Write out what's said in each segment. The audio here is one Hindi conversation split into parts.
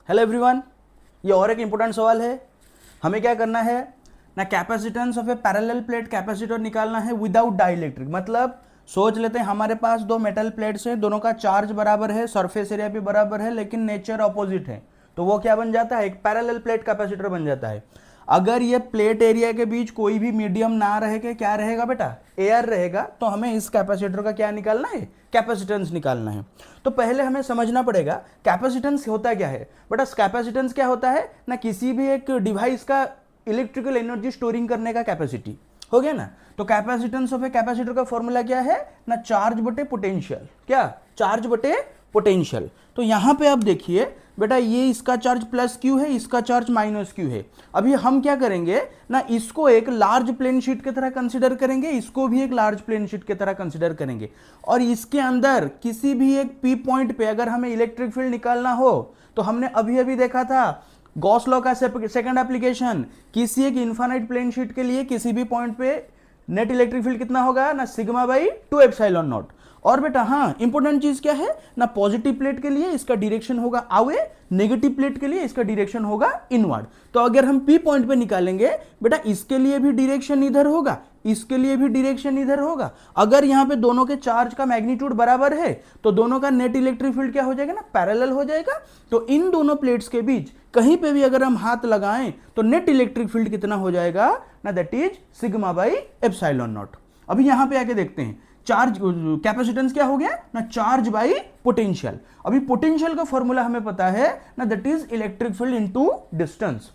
हेलो एवरीवन, ये और एक इंपॉर्टेंट सवाल है। हमें क्या करना है ना, capacitance of A parallel plate capacitor निकालना है विदाउट डाइलेक्ट्रिक। मतलब सोच लेते हैं हमारे पास दो मेटल प्लेट्स हैं, दोनों का चार्ज बराबर है, सरफेस एरिया भी बराबर है, लेकिन नेचर अपोजिट है। तो वो क्या बन जाता है, एक पैरेलल प्लेट कैपेसिटर बन जाता है। अगर ये प्लेट एरिया के बीच कोई भी मीडियम ना रहे के क्या रहेगा बेटा, एयर रहेगा, तो हमें इस कैपेसिटर का क्या निकालना है, कैपेसिटेंस निकालना है। तो पहले हमें समझना पड़ेगा कैपेसिटेंस होता क्या है बेटा। कैपेसिटेंस क्या होता है ना, किसी भी एक डिवाइस का इलेक्ट्रिकल एनर्जी स्टोरिंग करने का कैपेसिटी हो गया ना। तो कैपेसिटेंस ऑफ ए कैपेसिटर का फॉर्मूला क्या है ना, चार्ज बटे पोटेंशियल। क्या, चार्ज बटे पोटेंशियल। तो यहां पे आप देखिए बेटा, ये इसका चार्ज प्लस क्यू है, इसका चार्ज माइनस क्यू है। अभी हम क्या करेंगे ना, इसको एक लार्ज प्लेन शीट की तरह कंसीडर करेंगे, इसको भी एक लार्ज प्लेन शीट की तरह कंसीडर करेंगे, और इसके अंदर किसी भी एक पी पॉइंट पे अगर हमें इलेक्ट्रिक फील्ड निकालना हो तो हमने अभी अभी देखा था गॉस लॉ का सेकंड एप्लीकेशन, किसी एक इनफाइनाइट प्लेन शीट के लिए किसी भी पॉइंट पे नेट इलेक्ट्रिक फील्ड कितना होगा ना, सिग्मा बाई 2 एप्सिलॉन नॉट। और बेटा हाँ, इंपॉर्टेंट चीज क्या है ना, पॉजिटिव प्लेट के लिए इसका डायरेक्शन होगा अवे, नेगेटिव प्लेट के लिए इसका डायरेक्शन होगा इनवर्ड। तो अगर हम पी पॉइंट पे निकालेंगे बेटा, इसके लिए भी डायरेक्शन इधर होगा, इसके लिए भी डायरेक्शन इधर होगा। अगर यहां पे दोनों के चार्ज का मैग्नीट्यूड बराबर है तो दोनों का नेट इलेक्ट्रिक फील्ड क्या हो जाएगा ना, पैरेलल हो जाएगा। तो इन दोनों प्लेट्स के बीच कहीं पे भी अगर हम हाथ लगाएं तो नेट इलेक्ट्रिक फील्ड कितना हो जाएगा ना, that is sigma by epsilon not. अभी यहां पे आके देखते हैं चार्ज कैपेसिटेंस क्या हो गया ना, चार्ज बाई पोटेंशियल। अभी पोटेंशियल का फॉर्मूला हमें पता है ना, that is electric field into distance.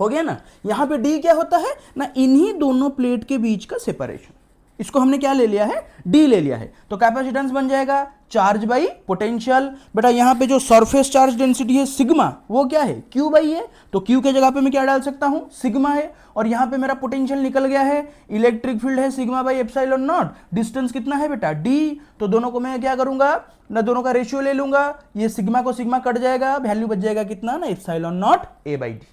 हो गया ना। यहां पे डी क्या होता है ना, इन्हीं दोनों प्लेट के बीच का सेपरेशन। इसको हमने क्या ले लिया है, डी ले लिया है। तो कैपेसिटेंस बन जाएगा चार्ज बाई पोटेंशियल। बेटा यहां पे जो सरफेस चार्ज डेंसिटी है सिग्मा, वो क्या है, क्यू बाई है। तो क्यू के जगह पे मैं क्या डाल सकता हूं, सिग्मा है। और यहां पे मेरा पोटेंशियल निकल गया है, इलेक्ट्रिक फील्ड है sigma by epsilon not, distance कितना है बेटा, डी। तो दोनों को मैं क्या करूंगा ना, दोनों का रेशियो ले लूंगा, ये सिग्मा को सिग्मा कट जाएगा, वैल्यू बच जाएगा कितना ना, epsilon not a by D.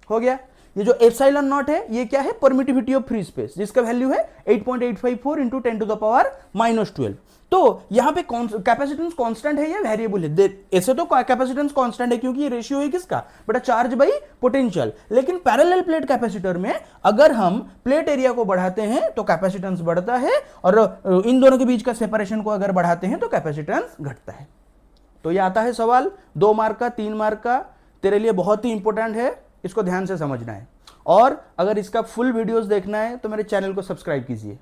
हो गया। ये जो एप्सिलॉन नॉट है ये क्या है, परमिटिविटी ऑफ फ्री स्पेस, जिसका वैल्यू है 8.854 इंटू 10 टू द पावर -12। तो यहां पे कैपेसिटेंस कांस्टेंट है या वेरिएबल है, ऐसे तो कैपेसिटेंस कांस्टेंट है क्योंकि ये रेशियो है किसका बेटा, चार्ज बाई पोटेंशियल। लेकिन पैरेलल प्लेट कैपेसिटर में अगर हम प्लेट एरिया को बढ़ाते हैं तो कैपेसिटेंस बढ़ता है, और इन दोनों के बीच का सेपरेशन को अगर बढ़ाते हैं तो कैपेसिटेंस घटता है। तो ये आता है सवाल 2 मार्क का, 3 मार्क का, तेरे लिए बहुत ही इंपॉर्टेंट है, इसको ध्यान से समझना है। और अगर इसका फुल वीडियोस देखना है तो मेरे चैनल को सब्सक्राइब कीजिए।